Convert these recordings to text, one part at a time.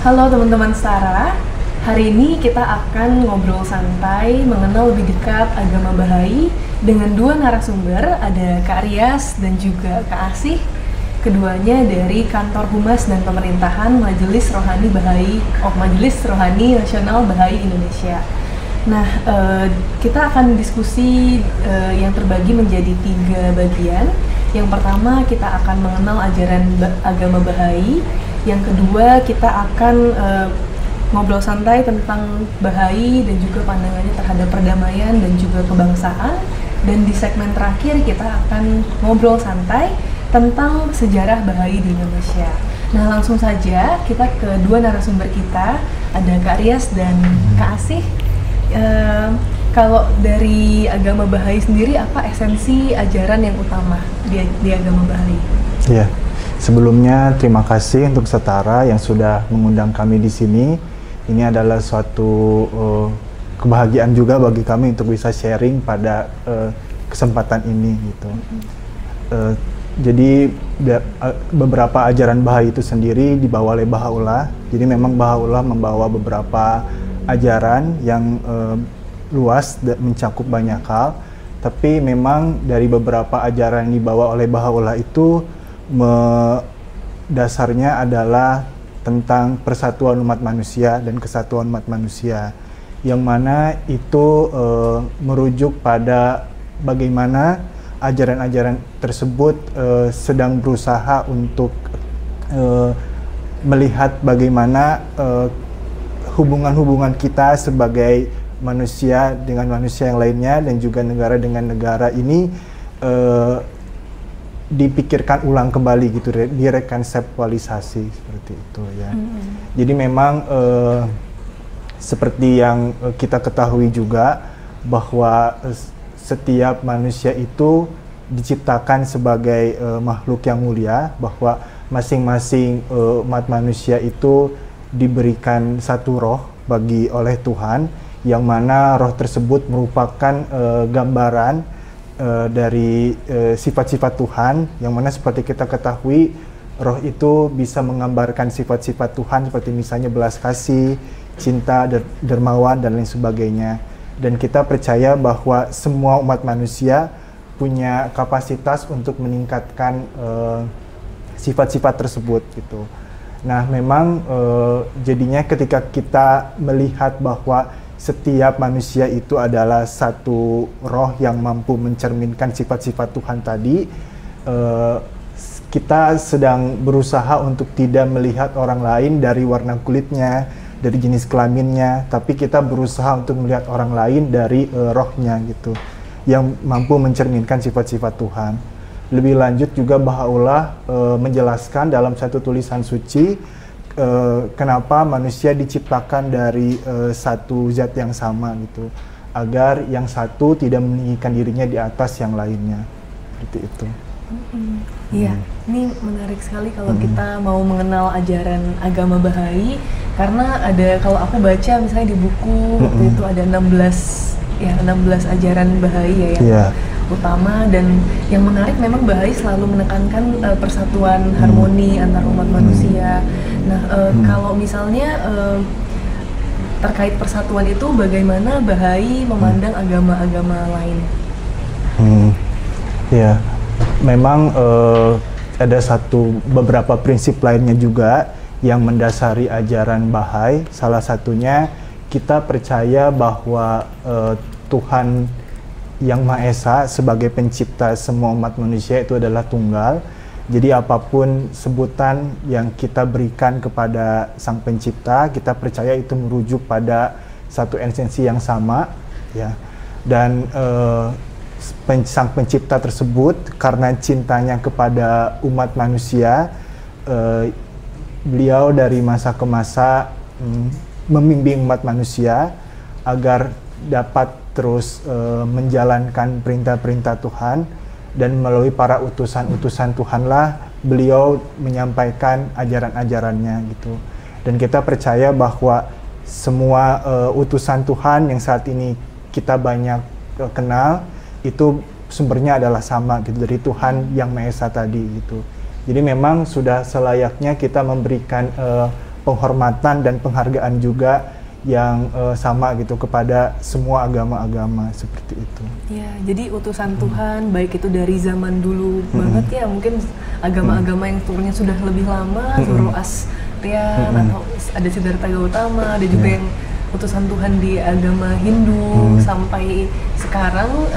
Halo teman-teman Setara, hari ini kita akan ngobrol santai mengenal lebih dekat agama Bahai dengan dua narasumber, ada Kak Rias dan juga Kak Asih. Keduanya dari Kantor Humas dan Pemerintahan Majelis Rohani Bahai, Majelis Rohani Nasional Bahai Indonesia. Nah, kita akan diskusi yang terbagi menjadi 3 bagian. Yang pertama, kita akan mengenal ajaran agama Bahai. Yang kedua, kita akan ngobrol santai tentang Bahai dan juga pandangannya terhadap perdamaian dan juga kebangsaan. Dan di segmen terakhir, kita akan ngobrol santai tentang sejarah Bahai di Indonesia. Nah, langsung saja kita ke dua narasumber kita, ada Kak Rias dan Kak Asih. Kalau dari agama Bahai sendiri, apa esensi ajaran yang utama di agama Bahai? Iya, sebelumnya terima kasih untuk Setara yang sudah mengundang kami di sini. Ini adalah suatu kebahagiaan juga bagi kami untuk bisa sharing pada kesempatan ini gitu. Jadi beberapa ajaran Bahai itu sendiri dibawa oleh Baha'u'llah. Jadi memang Baha'u'llah membawa beberapa ajaran yang luas dan mencakup banyak hal, tapi memang dari beberapa ajaran yang dibawa oleh Baha'u'llah itu dasarnya adalah tentang persatuan umat manusia dan kesatuan umat manusia, yang mana itu merujuk pada bagaimana ajaran-ajaran tersebut sedang berusaha untuk melihat bagaimana hubungan-hubungan kita sebagai manusia dengan manusia yang lainnya dan juga negara dengan negara ini dipikirkan ulang kembali gitu, direkonseptualisasi seperti itu ya. Jadi memang seperti yang kita ketahui juga bahwa setiap manusia itu diciptakan sebagai makhluk yang mulia, bahwa masing-masing umat manusia itu diberikan satu roh oleh Tuhan, yang mana roh tersebut merupakan gambaran dari sifat-sifat Tuhan, yang mana seperti kita ketahui roh itu bisa menggambarkan sifat-sifat Tuhan seperti misalnya belas kasih, cinta, dermawan dan lain sebagainya. Dan kita percaya bahwa semua umat manusia punya kapasitas untuk meningkatkan sifat-sifat tersebut gitu. Nah, memang jadinya ketika kita melihat bahwa setiap manusia itu adalah satu roh yang mampu mencerminkan sifat-sifat Tuhan tadi, kita sedang berusaha untuk tidak melihat orang lain dari warna kulitnya, dari jenis kelaminnya, tapi kita berusaha untuk melihat orang lain dari rohnya gitu, yang mampu mencerminkan sifat-sifat Tuhan. Lebih lanjut juga Baha'u'llah menjelaskan dalam satu tulisan suci kenapa manusia diciptakan dari satu zat yang sama gitu, agar yang satu tidak meninggikan dirinya di atas yang lainnya, seperti itu. Iya, ini menarik sekali kalau kita mau mengenal ajaran agama Bahai, karena ada, kalau aku baca misalnya di buku waktu itu ada 16 ajaran Bahai ya yang utama, dan yang menarik memang Bahai selalu menekankan persatuan, harmoni antar umat manusia. Nah, kalau misalnya terkait persatuan itu, bagaimana Bahai memandang agama-agama lain? Ya, memang ada beberapa prinsip lainnya juga yang mendasari ajaran Bahai. Salah satunya kita percaya bahwa Tuhan yang Maha Esa sebagai pencipta semua umat manusia itu adalah tunggal. Jadi apapun sebutan yang kita berikan kepada Sang Pencipta, kita percaya itu merujuk pada satu esensi yang sama, ya. Dan Sang Pencipta tersebut karena cintanya kepada umat manusia, beliau dari masa ke masa membimbing umat manusia agar dapat terus menjalankan perintah-perintah Tuhan, dan melalui para utusan-utusan Tuhanlah beliau menyampaikan ajaran-ajarannya gitu. Dan kita percaya bahwa semua utusan Tuhan yang saat ini kita banyak kenal itu sumbernya adalah sama gitu, dari Tuhan yang Maha Esa tadi gitu. Jadi memang sudah selayaknya kita memberikan penghormatan dan penghargaan juga yang sama gitu kepada semua agama-agama seperti itu. Ya, jadi utusan Tuhan baik itu dari zaman dulu banget ya, mungkin agama-agama yang turunnya sudah lebih lama, Zoroastrian atau ada Siddhartha Gautama, ada juga yang utusan Tuhan di agama Hindu sampai sekarang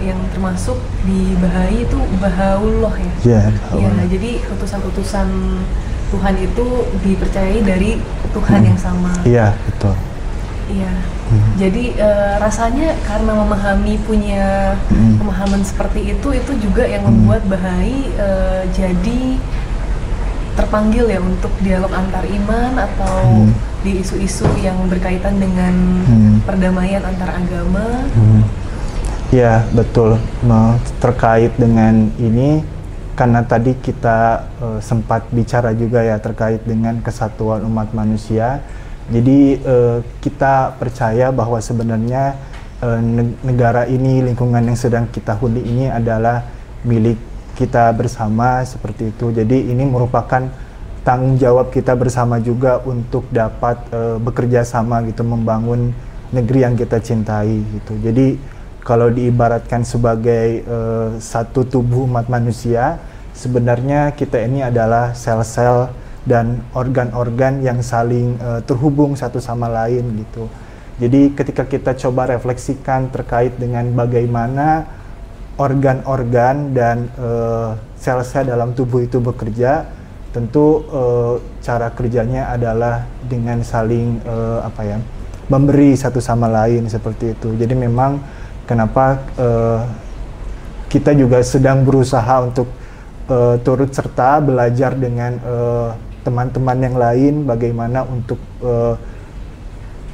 yang termasuk di Bahai itu Bahaullah ya. Ya, jadi utusan-utusan Tuhan itu dipercayai dari Tuhan yang sama. Iya, betul. Iya. Jadi rasanya karena punya pemahaman seperti itu juga yang membuat Bahai jadi terpanggil ya untuk dialog antar iman atau di isu-isu yang berkaitan dengan perdamaian antar agama. Ya, betul. Terkait dengan ini, karena tadi kita sempat bicara juga ya terkait dengan kesatuan umat manusia. Jadi kita percaya bahwa sebenarnya negara ini, lingkungan yang sedang kita huni ini adalah milik kita bersama seperti itu. Jadi ini merupakan tanggung jawab kita bersama juga untuk dapat bekerja sama gitu, membangun negeri yang kita cintai gitu. Jadi kalau diibaratkan sebagai satu tubuh umat manusia, sebenarnya kita ini adalah sel-sel dan organ-organ yang saling terhubung satu sama lain gitu. Jadi ketika kita coba refleksikan terkait dengan bagaimana organ-organ dan sel-sel dalam tubuh itu bekerja, tentu cara kerjanya adalah dengan saling memberi satu sama lain seperti itu. Jadi memang kenapa kita juga sedang berusaha untuk turut serta belajar dengan teman-teman yang lain bagaimana untuk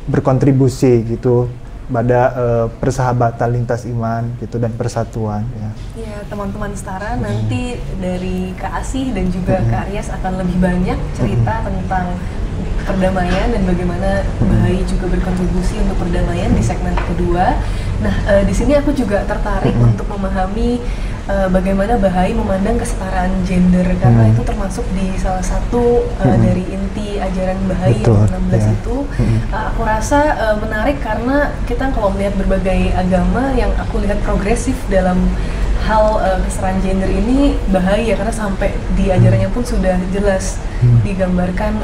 berkontribusi gitu pada persahabatan lintas iman gitu dan persatuan ya. Ya, teman-teman setara nanti dari Kak Asih dan juga Kak Aryas akan lebih banyak cerita tentang perdamaian dan bagaimana Bahai juga berkontribusi untuk perdamaian di segmen kedua. Nah, di sini aku juga tertarik untuk memahami bagaimana Bahai memandang kesetaraan gender, karena itu termasuk di salah satu dari inti ajaran Bahai yang 16 itu. Aku rasa menarik karena kita kalau melihat berbagai agama yang aku lihat progresif dalam hal kesetaraan gender ini Bahai ya, karena sampai di ajarannya pun sudah jelas digambarkan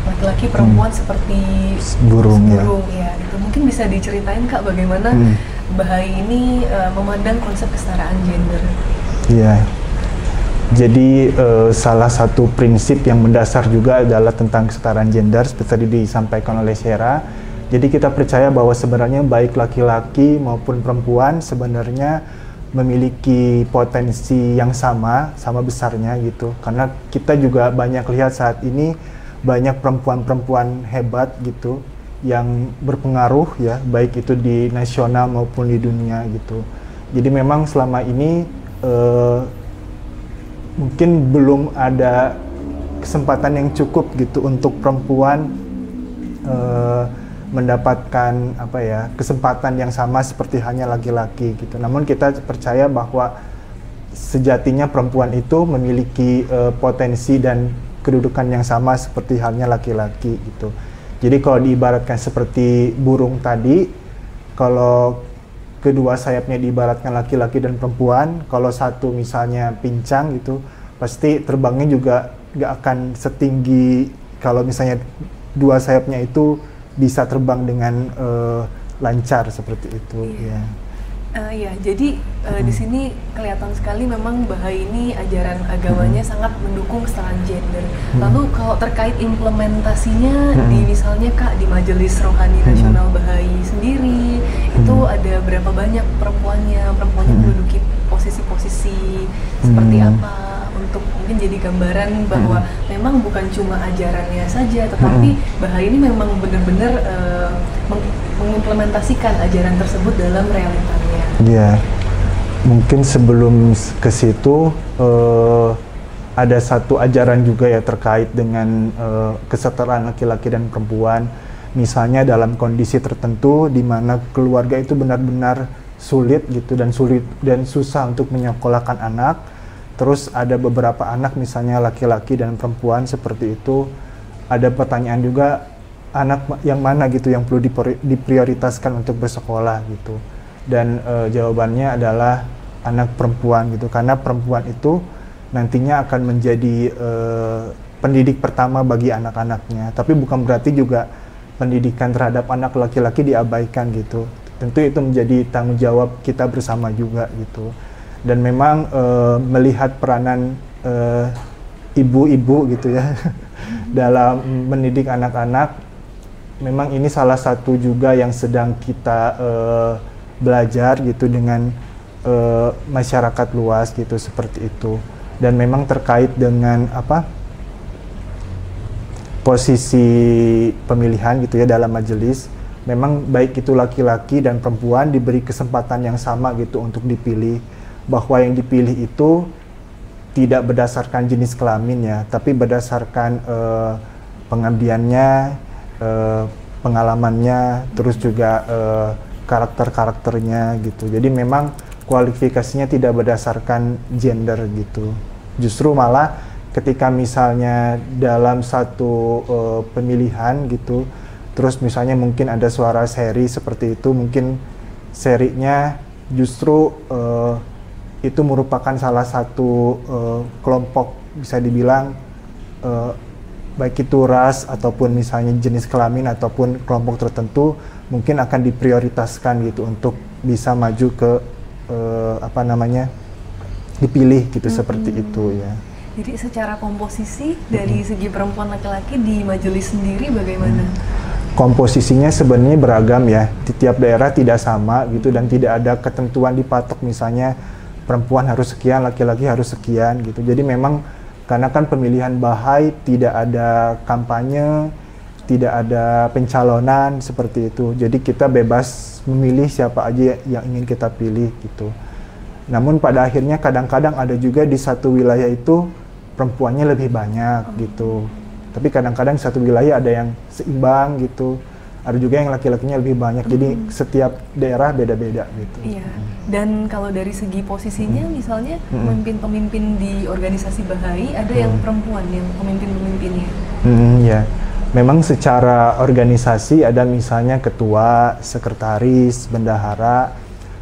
laki-laki perempuan seperti burung ya. Itu mungkin bisa diceritain Kak bagaimana Bahai ini memandang konsep kesetaraan gender. Iya. Jadi salah satu prinsip yang mendasar juga adalah tentang kesetaraan gender seperti tadi disampaikan oleh Syera. Jadi kita percaya bahwa sebenarnya baik laki-laki maupun perempuan sebenarnya memiliki potensi yang sama besarnya gitu. Karena kita juga banyak lihat saat ini banyak perempuan-perempuan hebat gitu yang berpengaruh ya, baik itu di nasional maupun di dunia gitu. Jadi memang selama ini mungkin belum ada kesempatan yang cukup gitu untuk perempuan mendapatkan kesempatan yang sama seperti hanya laki-laki gitu. Namun kita percaya bahwa sejatinya perempuan itu memiliki potensi dan kedudukan yang sama seperti halnya laki-laki gitu. Jadi kalau diibaratkan seperti burung tadi, kalau kedua sayapnya diibaratkan laki-laki dan perempuan, kalau satu misalnya pincang gitu, pasti terbangnya juga nggak akan setinggi kalau misalnya dua sayapnya itu bisa terbang dengan lancar seperti itu. Ya. Ya, jadi di sini kelihatan sekali memang Bahai ini ajaran agamanya sangat mendukung kesetaraan gender. Lalu kalau terkait implementasinya di misalnya Kak di Majelis Rohani Nasional Bahai sendiri itu ada berapa banyak perempuannya menduduki posisi-posisi seperti apa, untuk mungkin jadi gambaran bahwa memang bukan cuma ajarannya saja, tetapi Bahai ini memang benar-benar mengimplementasikan ajaran tersebut dalam realitanya. Iya, mungkin sebelum ke situ ada satu ajaran juga ya terkait dengan kesetaraan laki-laki dan perempuan. Misalnya dalam kondisi tertentu di mana keluarga itu benar-benar sulit dan susah untuk menyekolahkan anak. Terus ada beberapa anak misalnya laki-laki dan perempuan seperti itu ada pertanyaan juga, anak yang mana gitu yang perlu diprioritaskan untuk bersekolah gitu. Dan jawabannya adalah anak perempuan gitu, karena perempuan itu nantinya akan menjadi pendidik pertama bagi anak-anaknya. Tapi bukan berarti juga pendidikan terhadap anak laki-laki diabaikan gitu. Tentu itu menjadi tanggung jawab kita bersama juga gitu. Dan memang melihat peranan ibu-ibu gitu ya dalam mendidik anak-anak, memang ini salah satu juga yang sedang kita belajar gitu dengan masyarakat luas gitu, seperti itu. Dan memang terkait dengan posisi pemilihan gitu ya dalam majelis, memang baik itu laki-laki dan perempuan diberi kesempatan yang sama gitu untuk dipilih, bahwa yang dipilih itu tidak berdasarkan jenis kelamin ya, tapi berdasarkan pengabdiannya, pengalamannya, terus juga karakter-karakternya gitu. Jadi memang kualifikasinya tidak berdasarkan gender gitu. Justru malah ketika misalnya dalam satu pemilihan gitu, terus misalnya mungkin ada suara seri seperti itu, mungkin serinya justru itu merupakan salah satu kelompok, bisa dibilang baik itu ras ataupun misalnya jenis kelamin ataupun kelompok tertentu, mungkin akan diprioritaskan gitu untuk bisa maju ke dipilih gitu, seperti itu ya. Jadi secara komposisi dari segi perempuan laki-laki di majelis sendiri bagaimana? Komposisinya sebenarnya beragam ya, di tiap daerah tidak sama gitu, dan tidak ada ketentuan dipatok misalnya perempuan harus sekian, laki-laki harus sekian gitu. Jadi memang karena kan pemilihan Bahai tidak ada kampanye, tidak ada pencalonan seperti itu. Jadi kita bebas memilih siapa aja yang ingin kita pilih gitu. Namun pada akhirnya kadang-kadang ada juga di satu wilayah itu perempuannya lebih banyak gitu. Tapi kadang-kadang satu wilayah ada yang seimbang gitu. Ada juga yang laki-lakinya lebih banyak. Jadi setiap daerah beda-beda gitu. Iya. Dan kalau dari segi posisinya misalnya pemimpin-pemimpin di organisasi Bahai ada yang perempuan yang pemimpin-pemimpinnya. Ya. Memang secara organisasi ada misalnya ketua, sekretaris, bendahara.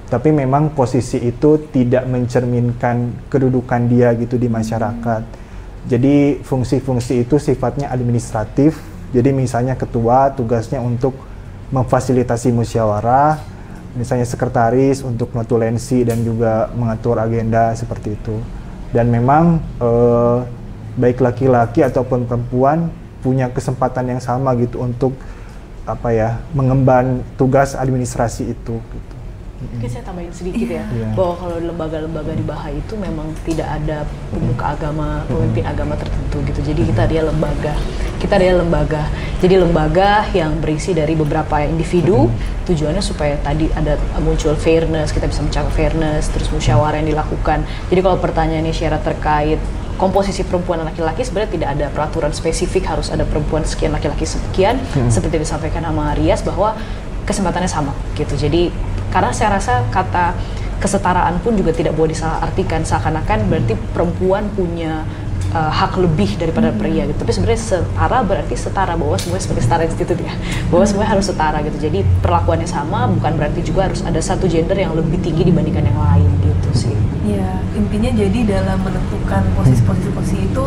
Tapi memang posisi itu tidak mencerminkan kedudukan dia gitu di masyarakat. Jadi fungsi-fungsi itu sifatnya administratif. Jadi misalnya ketua tugasnya untuk memfasilitasi musyawarah, misalnya sekretaris untuk notulensi dan juga mengatur agenda seperti itu. Dan memang baik laki-laki ataupun perempuan punya kesempatan yang sama gitu untuk mengemban tugas administrasi itu gitu. Mungkin saya tambahin sedikit ya, bahwa kalau lembaga-lembaga di Bahai itu memang tidak ada pemuka agama, pemimpin agama tertentu gitu. Jadi kita ada lembaga. Jadi lembaga yang berisi dari beberapa individu, tujuannya supaya tadi ada muncul fairness, kita bisa mencapai fairness, terus musyawarah yang dilakukan. Jadi kalau pertanyaannya syarat terkait komposisi perempuan dan laki-laki, sebenarnya tidak ada peraturan spesifik harus ada perempuan sekian, laki-laki sekian, seperti disampaikan sama Rias bahwa kesempatannya sama gitu. Jadi karena saya rasa kata kesetaraan pun juga tidak boleh disalahartikan seakan-akan berarti perempuan punya hak lebih daripada pria gitu. Tapi sebenarnya setara berarti setara, bahwa semuanya sebagai setara institut ya, bahwa semuanya harus setara gitu. Jadi perlakuannya sama, bukan berarti juga harus ada satu gender yang lebih tinggi dibandingkan yang lain gitu sih. Ya, intinya jadi dalam menentukan posisi-posisi itu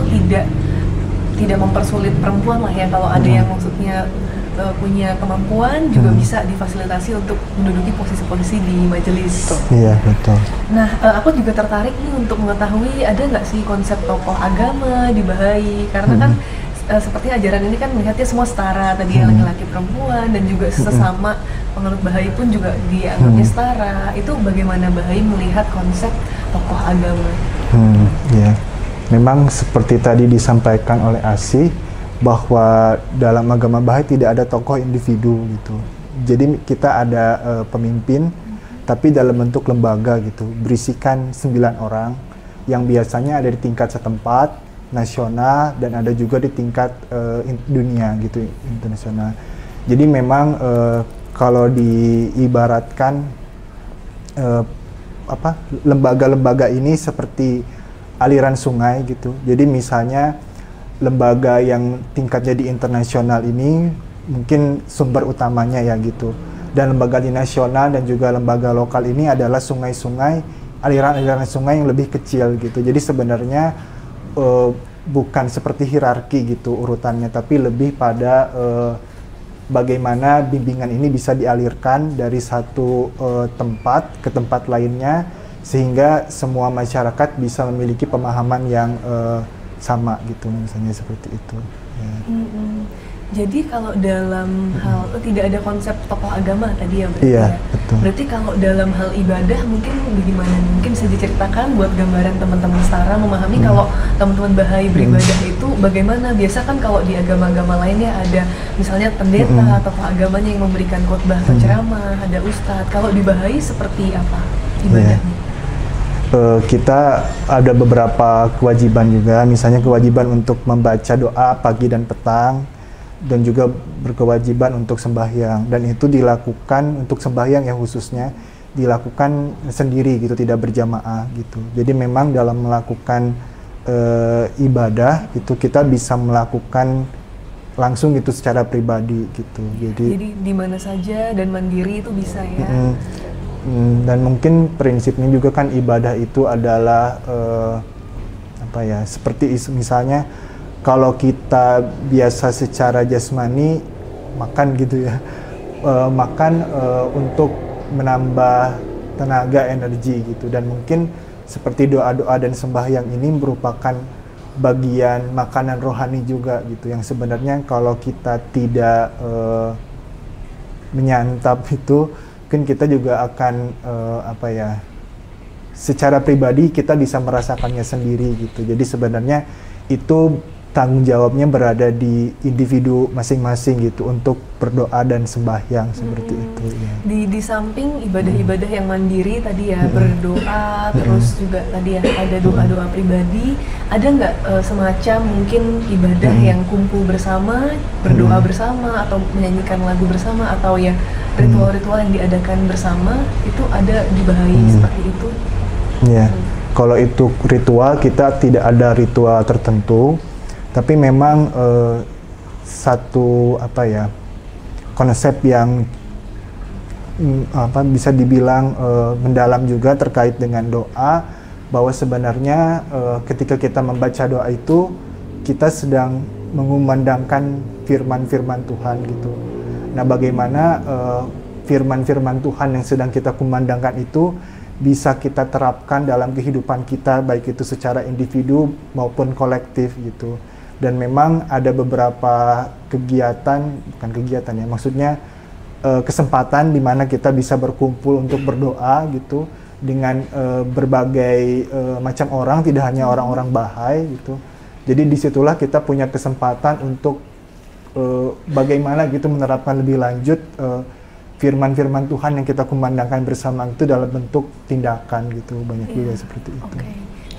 tidak mempersulit perempuan lah ya. Kalau ada yang maksudnya punya kemampuan juga bisa difasilitasi untuk menduduki posisi-posisi di majelis. Iya, betul. Nah, aku juga tertarik nih untuk mengetahui ada nggak sih konsep tokoh agama di Bahai, karena kan seperti ajaran ini kan melihatnya semua setara, tadi laki-laki perempuan dan juga sesama penganut Bahai pun juga dianggapnya setara. Itu bagaimana Bahai melihat konsep tokoh agama? Ya, memang seperti tadi disampaikan oleh Asih, bahwa dalam agama Bahai tidak ada tokoh individu gitu. Jadi kita ada pemimpin, tapi dalam bentuk lembaga gitu, berisikan 9 orang yang biasanya ada di tingkat setempat, nasional, dan ada juga di tingkat dunia gitu, internasional. Jadi memang kalau diibaratkan lembaga-lembaga ini seperti aliran sungai gitu. Jadi misalnya lembaga yang tingkatnya di internasional ini mungkin sumber utamanya ya gitu. Dan lembaga di nasional dan juga lembaga lokal ini adalah sungai-sungai, aliran-aliran sungai yang lebih kecil gitu. Jadi sebenarnya bukan seperti hierarki gitu urutannya, tapi lebih pada bagaimana bimbingan ini bisa dialirkan dari satu tempat ke tempat lainnya, sehingga semua masyarakat bisa memiliki pemahaman yang sama gitu, misalnya seperti itu. Ya. Jadi kalau dalam hal tidak ada konsep tokoh agama tadi ya berarti iya, ya? Betul. Berarti kalau dalam hal ibadah mungkin bagaimana? Mungkin bisa diceritakan buat gambaran teman-teman setara memahami kalau teman-teman Bahai beribadah itu bagaimana? Biasa kan kalau di agama-agama lainnya ada misalnya pendeta, tokoh agamanya yang memberikan khotbah atau ceramah, ada ustadz. Kalau di Bahai seperti apa ibadahnya? Kita ada beberapa kewajiban juga, misalnya kewajiban untuk membaca doa pagi dan petang, dan juga berkewajiban untuk sembahyang, dan itu dilakukan untuk sembahyang yang khususnya dilakukan sendiri gitu, tidak berjamaah gitu. Jadi memang dalam melakukan ibadah itu kita bisa melakukan langsung gitu secara pribadi gitu. Jadi di mana saja dan mandiri itu bisa ya. Dan mungkin prinsipnya juga kan ibadah itu adalah apa ya, seperti misalnya kalau kita biasa secara jasmani makan gitu ya, makan untuk menambah tenaga, energi gitu, dan mungkin seperti doa-doa dan sembahyang ini merupakan bagian makanan rohani juga gitu, yang sebenarnya kalau kita tidak menyantap itu, mungkin kita juga akan apa ya, secara pribadi kita bisa merasakannya sendiri gitu. Jadi sebenarnya itu tanggung jawabnya berada di individu masing-masing gitu untuk berdoa dan sembahyang seperti itu ya. Di samping ibadah-ibadah yang mandiri tadi ya, berdoa terus juga tadi ya ada doa-doa pribadi, ada nggak semacam mungkin ibadah yang kumpul bersama, berdoa bersama atau menyanyikan lagu bersama, atau ya ritual-ritual yang diadakan bersama itu ada di Bahai seperti itu? Ya, kalau itu ritual kita tidak ada ritual tertentu. Tapi memang satu apa ya, konsep yang apa bisa dibilang mendalam juga terkait dengan doa, bahwa sebenarnya ketika kita membaca doa itu kita sedang mengumandangkan firman-firman Tuhan gitu. Nah, bagaimana firman-firman Tuhan yang sedang kita kumandangkan itu bisa kita terapkan dalam kehidupan kita, baik itu secara individu maupun kolektif gitu. Dan memang ada beberapa kegiatan, bukan kegiatan ya, maksudnya kesempatan di mana kita bisa berkumpul untuk berdoa gitu dengan berbagai macam orang, tidak hanya orang-orang Bahai gitu. Jadi disitulah kita punya kesempatan untuk bagaimana gitu menerapkan lebih lanjut firman-firman Tuhan yang kita kumandangkan bersama itu dalam bentuk tindakan gitu, banyak juga seperti itu.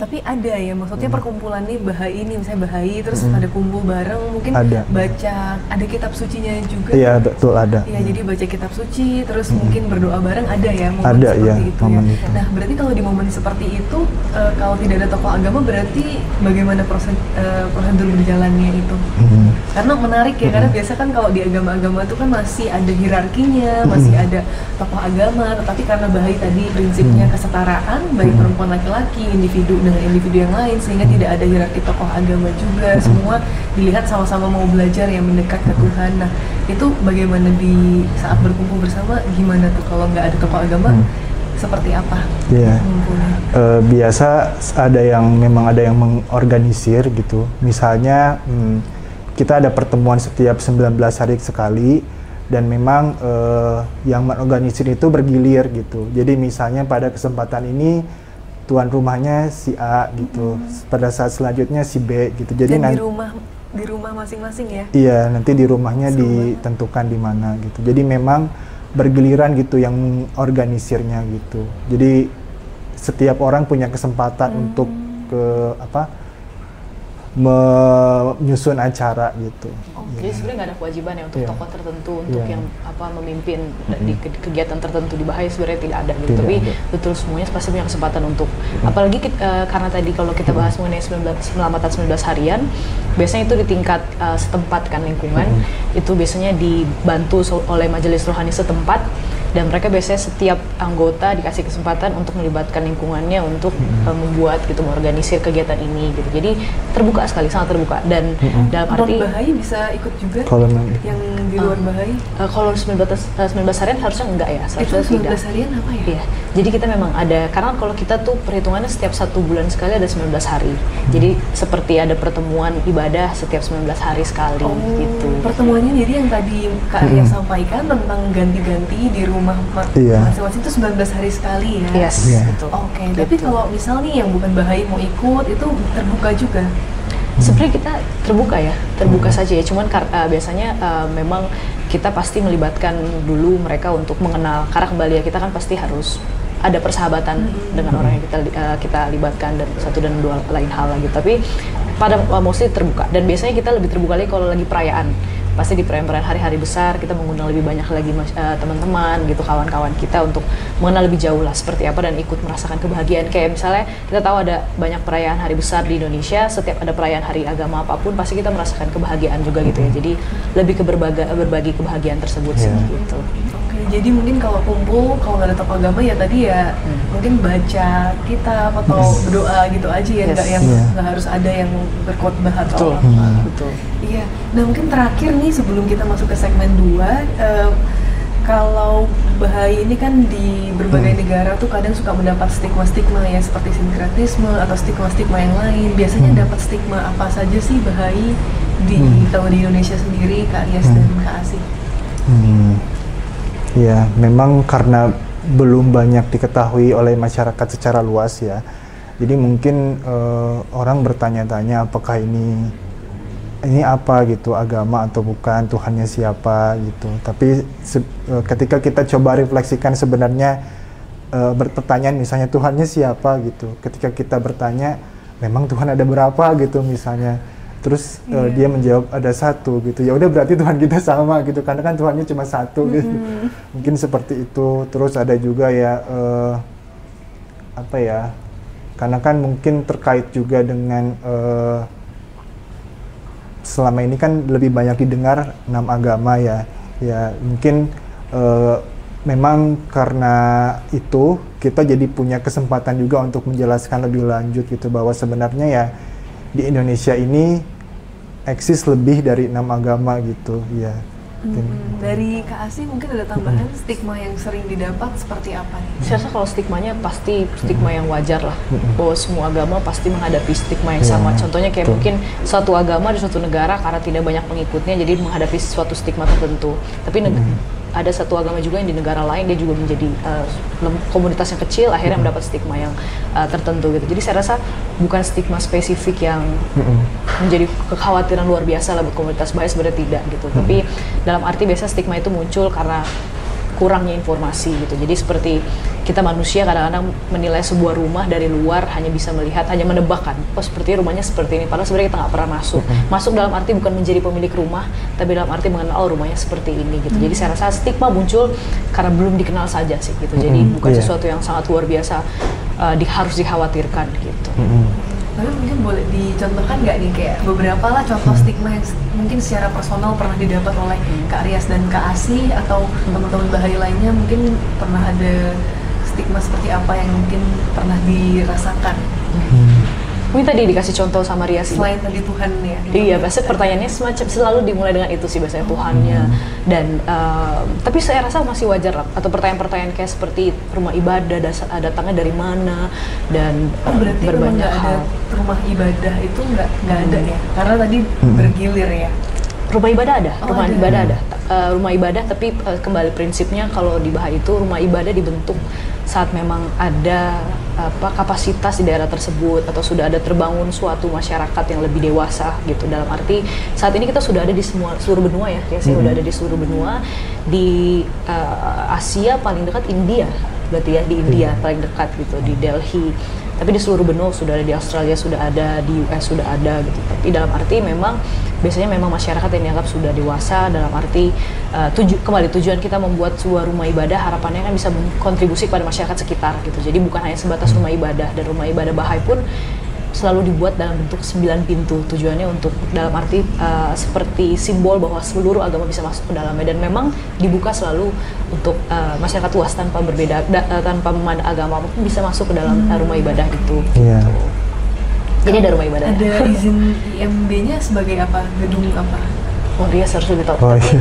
Tapi ada ya, maksudnya perkumpulan nih Bahai ini, misalnya Bahai terus ada kumpul bareng, mungkin baca, ada kitab sucinya juga. Iya, betul, ada. Iya, jadi baca kitab suci, terus mungkin berdoa bareng, ada ya momen ada, seperti ya, itu ya. Itu. Nah, berarti kalau di momen seperti itu, kalau tidak ada tokoh agama, berarti bagaimana prosedur berjalannya itu? Karena menarik ya, karena biasa kan kalau di agama-agama itu kan masih ada hierarkinya, masih ada tokoh agama, tetapi karena Bahai tadi prinsipnya kesetaraan, baik perempuan laki-laki, individu dengan individu yang lain, sehingga tidak ada hierarki tokoh agama juga, semua dilihat sama-sama mau belajar yang mendekat ke Tuhan. Nah, itu bagaimana di saat berkumpul bersama, gimana tuh kalau nggak ada tokoh agama, seperti apa? Iya, biasa memang ada yang mengorganisir gitu, misalnya kita ada pertemuan setiap 19 hari sekali, dan memang yang mengorganisir itu bergilir gitu. Jadi misalnya pada kesempatan ini tuan rumahnya si A gitu, pada saat selanjutnya si B gitu. Jadi dan di rumah masing-masing ya? Iya, nanti di rumahnya ditentukan di mana gitu. Jadi memang bergiliran gitu yang organisirnya gitu. Jadi setiap orang punya kesempatan untuk menyusun acara gitu. Jadi sebenarnya nggak ada kewajiban ya untuk tokoh tertentu untuk yang memimpin di kegiatan tertentu di Bahai, sebenarnya tidak ada gitu. Tapi betul semuanya pasti punya kesempatan untuk apalagi karena tadi kalau kita bahas mengenai selamatan 19 harian, biasanya itu di tingkat setempat kan lingkungan, itu biasanya dibantu oleh majelis rohani setempat. Dan mereka biasanya setiap anggota dikasih kesempatan untuk melibatkan lingkungannya untuk membuat gitu, mengorganisir kegiatan ini gitu. Jadi terbuka sekali, sangat terbuka. Dan dalam arti Bahai bisa ikut juga kalau yang di luar Bahai. Kalau 19 harian harusnya enggak ya, Itu 19 harian apa ya? Iya. Jadi kita memang ada, karena kalau kita tuh perhitungannya setiap 1 bulan sekali ada 19 hari. Jadi seperti ada pertemuan ibadah setiap 19 hari sekali gitu. Pertemuannya jadi yang tadi Kak Arya sampaikan tentang ganti-ganti di rumah masing-masing itu 19 hari sekali ya? Yes, betul. Oke, tapi kalau misal nih yang bukan Bahai mau ikut, itu terbuka juga? Sebenarnya kita terbuka saja ya. Cuman biasanya memang kita pasti melibatkan dulu mereka untuk mengenal. Karena kembali ya, kita kan pasti harus ada persahabatan dengan orang yang kita libatkan dan satu dan dua lain hal lagi. Tapi pada mostly terbuka. Dan biasanya kita lebih terbuka lagi kalau lagi perayaan. Pasti di perayaan hari-hari besar kita mengundang lebih banyak lagi teman-teman gitu, kawan-kawan kita untuk mengenal lebih jauh lah seperti apa dan ikut merasakan kebahagiaan. Kayak misalnya kita tahu ada banyak perayaan hari besar di Indonesia, setiap ada perayaan hari agama apapun pasti kita merasakan kebahagiaan juga gitu ya. Jadi lebih ke berbagi kebahagiaan tersebut sih gitu. Oke, jadi mungkin kalau kumpul, kalau nggak ada tokoh agama ya tadi ya mungkin baca kitab atau berdoa gitu aja ya, nggak harus ada yang berkhotbah atau apa. Betul. Iya, nah mungkin terakhir nih sebelum kita masuk ke segmen 2, kalau Bahai ini kan di berbagai negara tuh kadang suka mendapat stigma-stigma ya, seperti sinkretisme atau stigma-stigma yang lain. Biasanya dapat stigma apa saja sih Bahai kalau di Indonesia sendiri, Kak Rias dan Kak Asih? Ya, memang karena belum banyak diketahui oleh masyarakat secara luas ya. Jadi mungkin orang bertanya-tanya apakah ini apa gitu, agama atau bukan, Tuhannya siapa gitu. Tapi ketika kita coba refleksikan sebenarnya berpertanyaan misalnya Tuhannya siapa gitu. Ketika kita bertanya memang Tuhan ada berapa gitu misalnya. Terus dia menjawab ada satu gitu. Ya udah berarti Tuhan kita sama gitu. Karena kan Tuhannya cuma satu gitu. Mungkin seperti itu. Terus ada juga ya karena kan mungkin terkait juga dengan selama ini kan lebih banyak didengar 6 agama ya mungkin memang karena itu kita jadi punya kesempatan juga untuk menjelaskan lebih lanjut gitu bahwa sebenarnya ya di Indonesia ini eksis lebih dari 6 agama gitu ya. Dari Kak Asih mungkin ada tambahan stigma yang sering didapat seperti apa nih? Saya rasa kalau stigmanya pasti stigma yang wajar lah, bahwa semua agama pasti menghadapi stigma yang sama. Contohnya kayak mungkin suatu agama di suatu negara karena tidak banyak pengikutnya jadi menghadapi suatu stigma tertentu. Tapi ada satu agama juga yang di negara lain dia juga menjadi komunitas yang kecil akhirnya mendapat stigma yang tertentu gitu. Jadi saya rasa bukan stigma spesifik yang menjadi kekhawatiran luar biasa lah buat komunitas Bahai, sebenarnya tidak gitu. Tapi dalam arti biasa stigma itu muncul karena kurangnya informasi gitu. Jadi seperti kita manusia kadang-kadang menilai sebuah rumah dari luar hanya bisa melihat, hanya menebakkan, oh sepertinya rumahnya seperti ini, padahal sebenarnya kita nggak pernah masuk. Masuk dalam arti bukan menjadi pemilik rumah, tapi dalam arti mengenal rumahnya seperti ini gitu. Jadi saya rasa stigma muncul karena belum dikenal saja sih gitu. Jadi bukan sesuatu yang sangat luar biasa harus dikhawatirkan gitu. Tapi mungkin boleh dicontohkan nggak nih kayak beberapa lah contoh stigma yang mungkin secara personal pernah didapat oleh Kak Rias dan Kak Asih atau teman-teman Bahai lainnya, mungkin pernah ada stigma seperti apa yang mungkin pernah dirasakan? Mungkin tadi dikasih contoh sama Rias selain tadi Tuhan ya. Iya, biasanya pertanyaannya semacam selalu dimulai dengan itu sih biasanya Tuhannya. Dan tapi saya rasa masih wajar lah. Atau pertanyaan-pertanyaan kayak seperti rumah ibadah datangnya dari mana dan berarti berbanyak hal. Ada rumah ibadah itu nggak ada ya? Karena tadi bergilir ya. Rumah ibadah ada, ibadah ada. Rumah ibadah, tapi kembali prinsipnya kalau di Bahai itu rumah ibadah dibentuk saat memang ada kapasitas di daerah tersebut atau sudah ada terbangun suatu masyarakat yang lebih dewasa gitu. Dalam arti saat ini kita sudah ada di seluruh benua ya, saya sudah ada di seluruh benua. Di Asia paling dekat India, berarti ya di India paling dekat gitu, di Delhi. Tapi di seluruh benua sudah ada, di Australia sudah ada, di US sudah ada gitu. Tapi dalam arti memang biasanya memang masyarakat yang dianggap sudah dewasa, dalam arti kembali tujuan kita membuat sebuah rumah ibadah, harapannya kan bisa berkontribusi kepada masyarakat sekitar gitu. Jadi bukan hanya sebatas rumah ibadah, dan rumah ibadah Bahai pun selalu dibuat dalam bentuk 9 pintu. Tujuannya untuk dalam arti seperti simbol bahwa seluruh agama bisa masuk ke dalamnya, dan memang dibuka selalu untuk masyarakat luas tanpa berbeda, tanpa memandang agama pun bisa masuk ke dalam rumah ibadah itu. Iya. Jadi ada rumah ibadah. Ada izin IMB-nya sebagai apa? Gedung apa? Oh, dia harus lebih tahu. Oh, iya.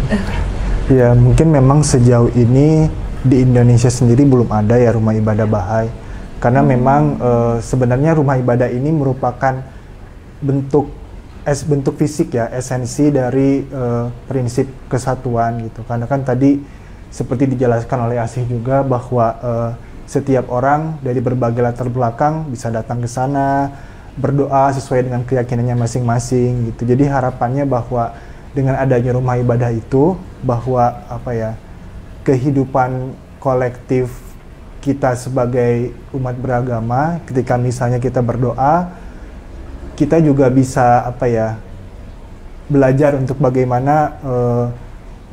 Ya, mungkin memang sejauh ini di Indonesia sendiri belum ada ya rumah ibadah Bahai. Karena memang sebenarnya rumah ibadah ini merupakan bentuk fisik ya, esensi dari prinsip kesatuan gitu. Karena kan tadi seperti dijelaskan oleh Asih juga bahwa setiap orang dari berbagai latar belakang bisa datang ke sana, berdoa sesuai dengan keyakinannya masing-masing gitu. Jadi harapannya bahwa dengan adanya rumah ibadah itu, bahwa kehidupan kolektif kita sebagai umat beragama, ketika misalnya kita berdoa, kita juga bisa belajar untuk bagaimana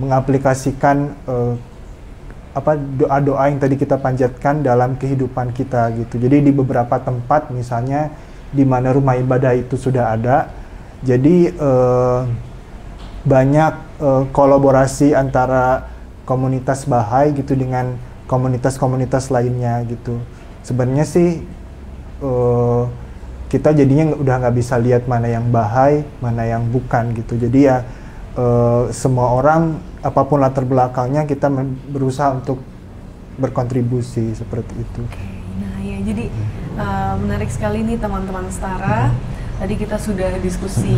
mengaplikasikan doa-doa yang tadi kita panjatkan dalam kehidupan kita gitu. Jadi di beberapa tempat misalnya di mana rumah ibadah itu sudah ada, jadi banyak kolaborasi antara komunitas Bahai gitu dengan komunitas-komunitas lainnya gitu. Sebenarnya sih kita jadinya udah nggak bisa lihat mana yang Bahai, mana yang bukan gitu. Jadi ya semua orang apapun latar belakangnya kita berusaha untuk berkontribusi seperti itu. Nah ya, jadi menarik sekali nih teman-teman Setara. Tadi kita sudah diskusi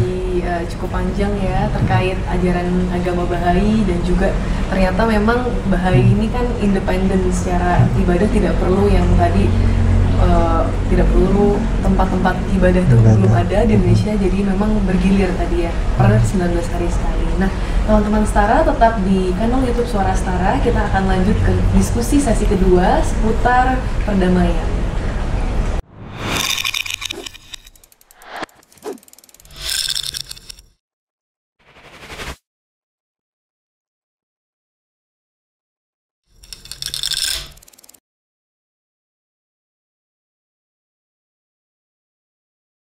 cukup panjang ya terkait ajaran agama Bahai, dan juga ternyata memang Bahai ini kan independen secara ibadah, tidak perlu yang tadi tidak perlu tempat-tempat ibadah itu belum ada di Indonesia, jadi memang bergilir tadi ya per 19 hari sekali. Nah teman-teman Setara tetap di kanal YouTube Suara Setara, kita akan lanjut ke diskusi sesi kedua seputar perdamaian.